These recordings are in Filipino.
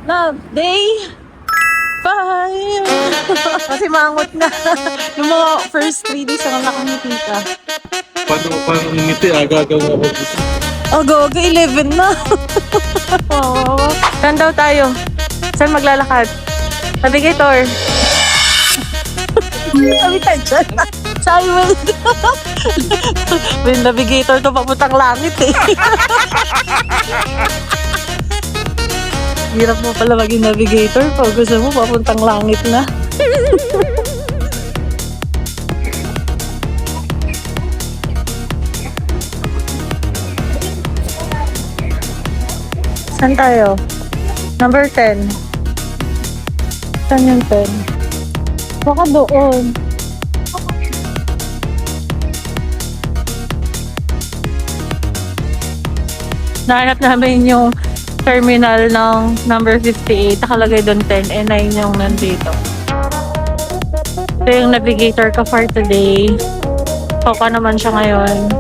Love day 5. Kasi mangot na. Yung mga first 3 days ang nakangiti ka. Paano ngiti? Gagawa ko. Oh, go. 11 na. Oh. Saan daw tayo? Saan maglalakad? Navigator. Sabi tayo dyan. Sa highway. May navigator to papuntang langit eh. Hirap mo pala maging navigator pag gusto mo papuntang langit na. Saan tayo? Number 10. Saan yung 10? Baka doon. Nahanap namin yung terminal ng number 58. Nakalagay doon 10 and 9 yung nandito. Ito yung navigator ko for today. Toka naman siya ngayon.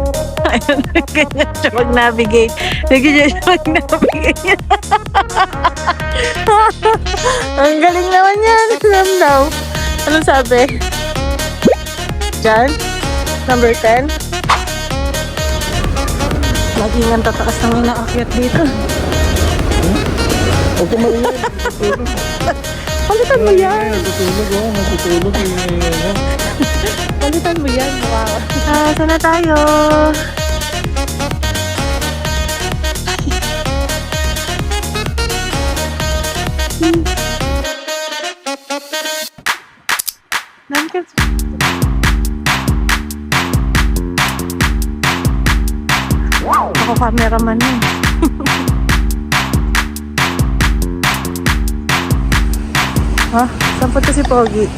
Ayun, ganyan siya mag-navigate. Ganyan siya mag-navigate. Ang galing naman yan. Alam daw. Anong sabi? Diyan? Number 10? Laging ang tataas ng inaakyat dito. Huwag ka maiyak. Palitan mo yan. Natutulog. Palitan mo yan. Saan na tayo? Ako cameraman eh. Ha? Saan punta si Pogi?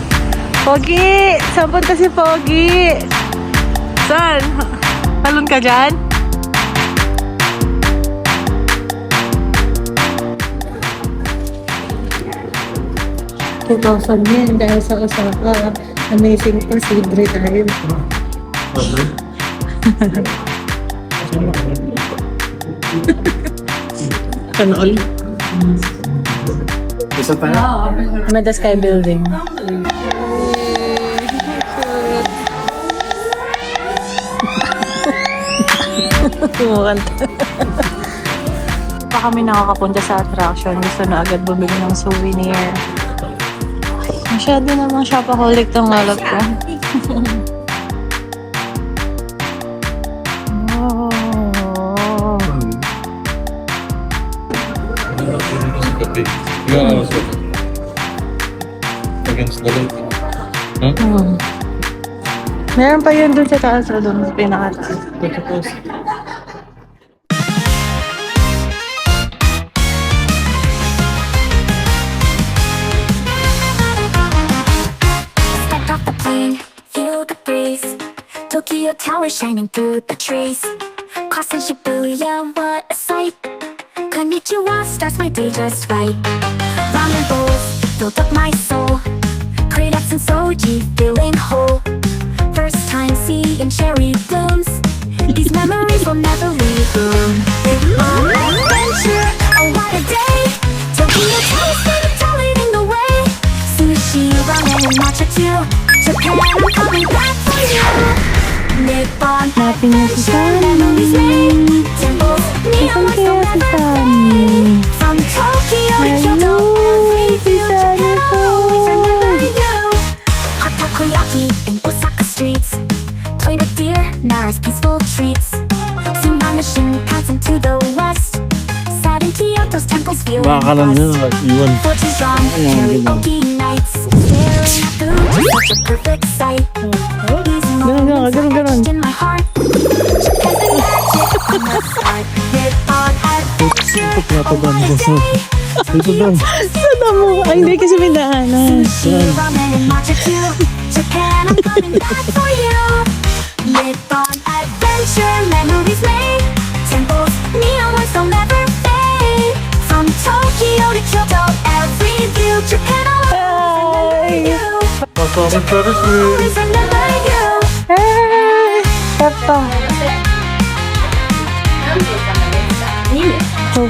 Pogi! Saan punta si Pogi? Saan? Talon ka dyan? $2,000 yan dahil sa Osaka. Amazing Pass, libre tayo. Sana all? Isa tayo? I'm at the Sky Building. Pa kami nakakapunta sa attraction. Gusto na agad bumili ng souvenir. Masyado namang shopaholic tong lalap ko. Yeah, against the lake. Huh? Meron pa yun dun sa taas o dun sa pinakataas. Step off the plane, feel the breeze. Tokyo Tower shining through the trees. Crossing Shibuya, what a sight. Konnichiwa starts my day just right. Ramen bowls filled up my soul. Creates and soji feeling whole. First time seeing cherry blooms. These memories will never leave room. Adventure, oh what a day. Tokyo Tower still leading the way. Sushi, ramen, and matcha too. Japan, I'm coming back for you. Nippon, adventure, memories made. Temples, neon lights will never fade. From Tokyo to Kyoto, every view, Japan, always remember you. Hot takoyaki in Osaka streets. Toy with deer, Nara's peaceful treats. Sumana Shinkansen to the west. Sad in Kyoto's temples feel Baka lang yun, iwan. Fortune's wrong, karaoke nights. Staring at the roof, such a perfect sight. These moments are etched in my heart. Japan's the magic on my heart. Nippon adventure, oh what a day. Dito doon. Sana mo? Ay, hindi kasi may daanan. Sushi, ramen, and matcha too. Japan, I'm coming back for you. Nippon adventure, memories made. Temples, neon lights will never fade. From Tokyo to Kyoto, every view, Japan, I'll always remember you. Masama Paris eh. Always remember you. Hey! Eto. Oh.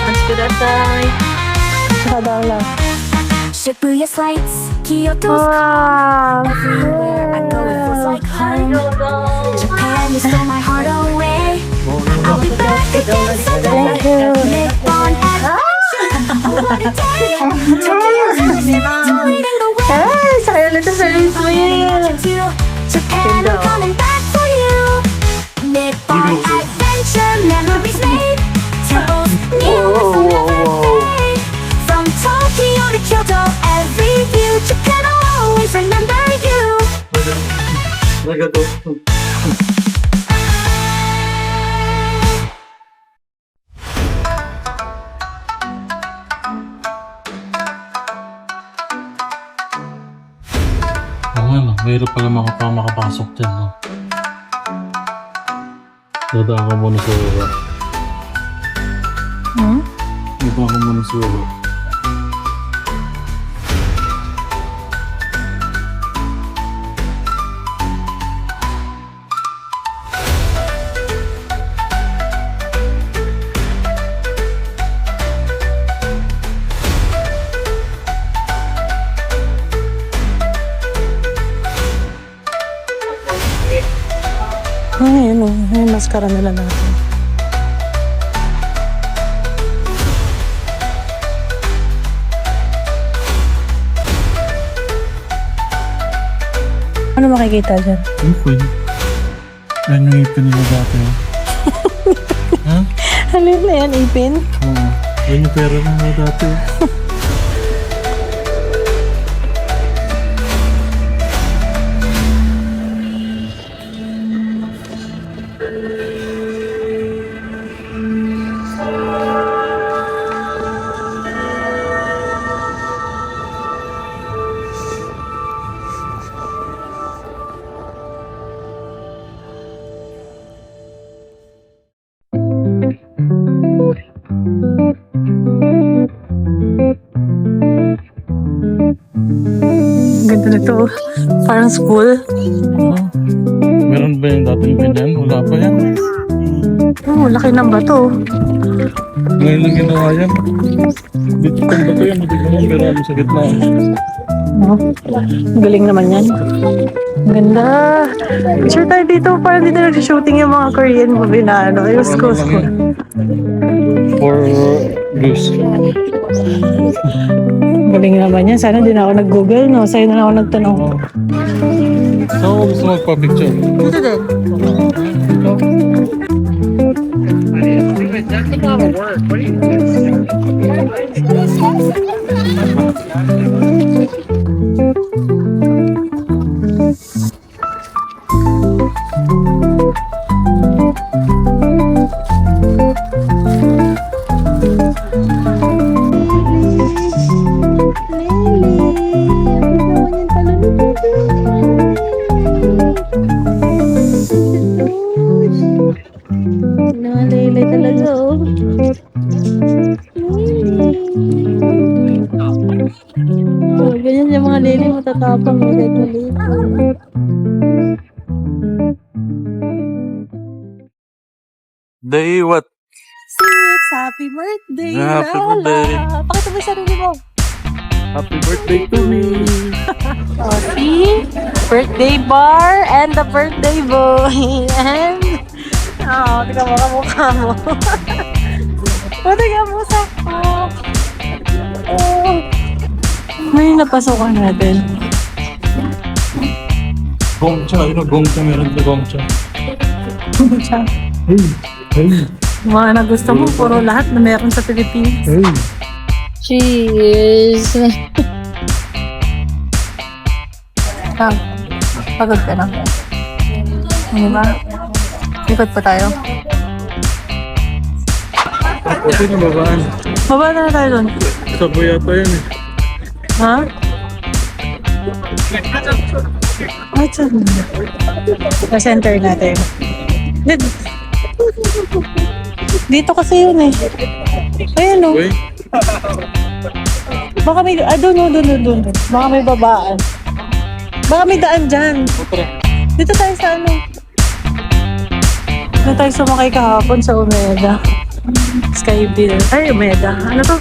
Let's do that. Saka daw lang. Shibuya's lights, Kyoto's Wow! everywhere I go, it feels like home. Japan, you stole my heart away. I'll be back again someday. Thank you. Nippon adventure. What a day! Tokyo's leading the way. Ay, sakay ulit sa service mo yun. To Japan, I'm coming back for you. Nippon adventure, memories made. Temples, neon, fade. From Tokyo to Kyoto, every view. Japan, I'll always remember you. Oo nga, no. Mahirap pala makapasok dyan, no? Dadaan ko muna sa baba. Hmm? Dadaan ko muna sa baba. Ay, ano, yung mascara nila natin. Ano makikita dyan? Okay. Ayun yung ipin nila dati, oh. Ha? Halin na yan, ipin? Oo. Ayun yung pera nila dati, oh. Ganda nito. Parang school. Oh. Meron ba yung dating ganyan? Wala pa yan. Oh, laki ng bato. Ngayon lang ginawa yan. Dito kung bato yan, hindi ko meron sa gitna. Oh, galing naman yan. Ang ganda. Picture tayo dito. Parang dito nag-shooting yung mga Korean movie na ano. Yung school. For views. Galing naman yan. Sana din ako nag-google, no? Sa'yo na lang ako nagtanong. Saan ko gusto magpa-picture? Dito din. Nalilay talaga, oh. Oh, ganyan yung mga lili, matatapang ulit ulit. Day what? Six! Happy birthday, Happy Lala! birthday. Pakita mo yung sarili mo. Happy birthday to me! Oh, see? Birthday bar and the birthday boy. And, oh, tingnan mo kamukha mo. Oh, tingnan mo sakto. Oh. May napasukan natin. Gongcha, yun o, gongcha, meron sa gongcha. Siya. Hey, hey, Mga na gusto mo, puro lahat na meron sa Pilipinas. hey. Cheers! Pagod ka na. Ano ba? Ikot pa tayo. Okay na babaan. Baba na tayo doon. Sabay yata yan eh. Ha? Ay, saan? Na-center natin. Dito kasi yun eh. Ayan o. Okay? Baka may, doon. Baka may babaan. Baka may daan dyan. Dito tayo sa ano. Dito tayo sumakay kahapon sa Omega. Skyville. Ay, Meda. Ano to?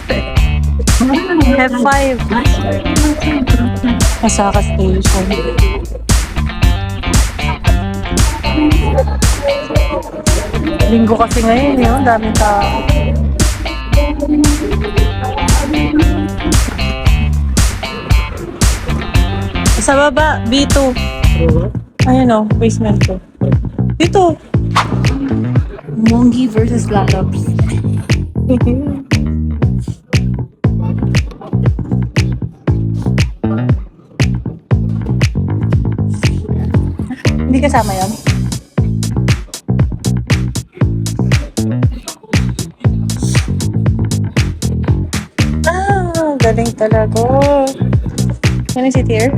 F5. Masaka Station. Linggo kasi ngayon, yun. Daming tao. Sa baba, B2. Ayun o, basement ko. Dito. Mongi versus Lalabs. Hindi kasama yan? Galing talaga. Can I sit here?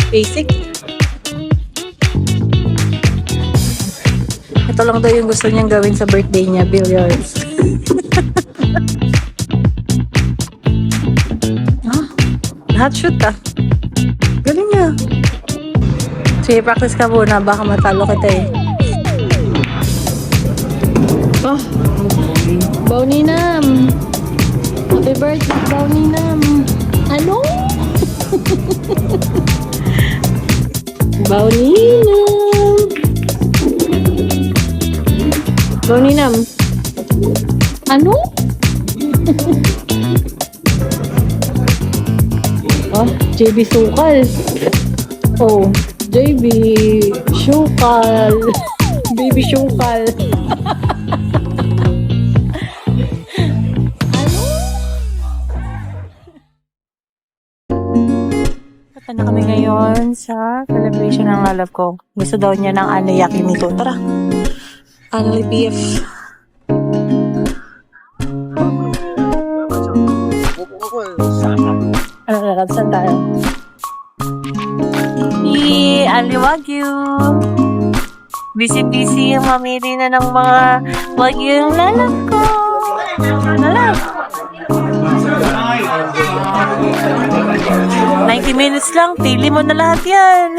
Basic. Ito lang daw yung gusto niyang gawin sa birthday niya, billiards. Lahat shoot ah. Galing na. Sige, practice ka muna. Baka matalo kita eh. Oh. Bauninam. Happy birthday, Bauninam. Ano? Bauninam. Bauninam. Ano? Oh, JB Sukal. Oh, JB Sukal. Baby Sukal. Punta na kami ngayon sa celebration ng lalab ko. Gusto daw niya ng ano yakiniku. Tara. Ano beef. Ano lalab? Saan tayo? Ali Wagyu. Busy-busy yung mamili na ng mga Wagyu yung lalab ko. Lalab. 90 minutes lang, pili mo na lahat yan.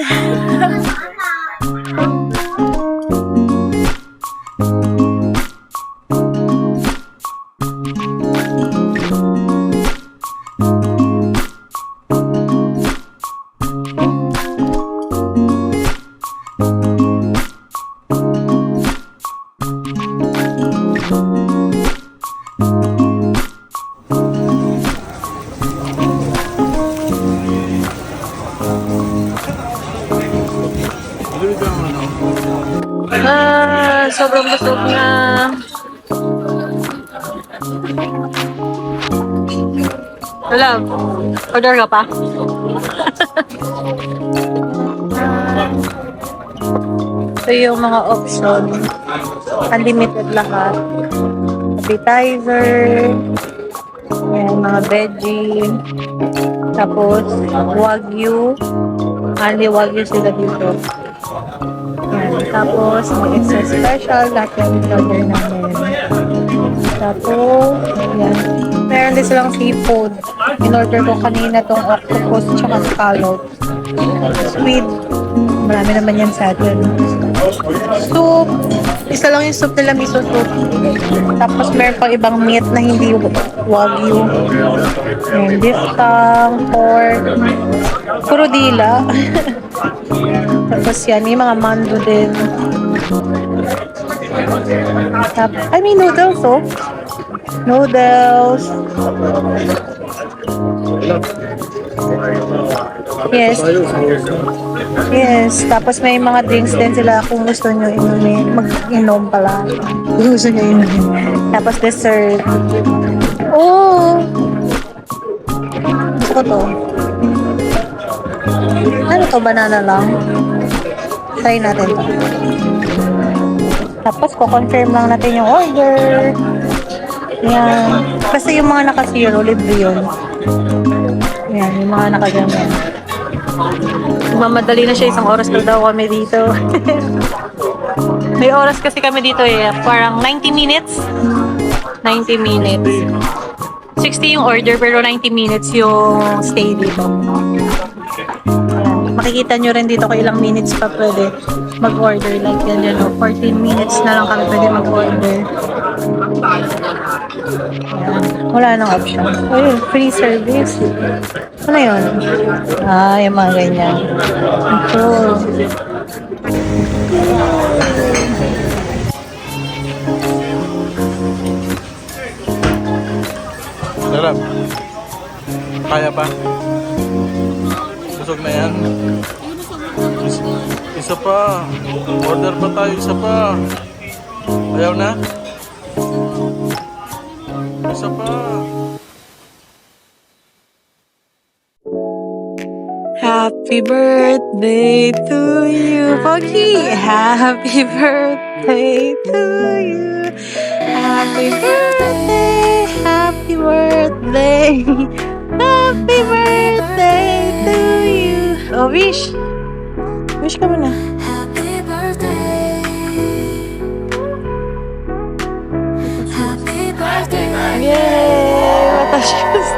Sobrang busog na. Love, order ka pa? Ito yung mga option. Unlimited lahat. Appetizer. Ayan, mga veggie. Tapos, Wagyu. Only Wagyu sila dito. Ayan. Tapos, may extra special. Lahat yung order namin. Tapos, ayan. Meron din silang seafood. In-order ko kanina tong octopus tsaka scallop. Squid. Marami naman yan sa atin. Soup. Isa lang yung soup nila, miso soup. Tapos meron pang ibang meat na hindi Wagyu. Ayan, beef tongue, pork. Puro dila. Tapos yan, may mga mando din. I mean noodles, oh. Noodles. Yes. Yes, tapos may mga drinks din sila kung gusto nyo inumin. Mag-inom pala. Kung gusto nyo inumin. Tapos dessert. Oh! Gusto ko to. Ano to? Banana lang? Try natin to. Tapos, ko-confirm lang natin yung order. Yan. Kasi yung mga naka-zero, libre yun. Yan, yung mga naka-ganyan. Mamadali na siya, isang oras na daw kami dito. May oras kasi kami dito eh. Parang 90 minutes. 90 minutes. 60 yung order pero 90 minutes yung stay dito. Ayan. Makikita nyo rin dito kung ilang minutes pa pwede mag-order. Like yan dyan, 14 minutes na lang kami pwede mag-order. Ayan. Wala nang option. Ayun, free service. Ano yun? Ah, yung mga ganyan. Cool. Sarap. Kaya pa? Busog na yan? Isa pa. Order pa tayo, isa pa. Ayaw na? Isa pa. Happy birthday to you, Pogi! Happy birthday to you! Happy birthday! Happy birthday! Happy birthday to you! Oh, wish! Wish ka muna. Happy birthday. Happy birthday. Yay! What a shoes!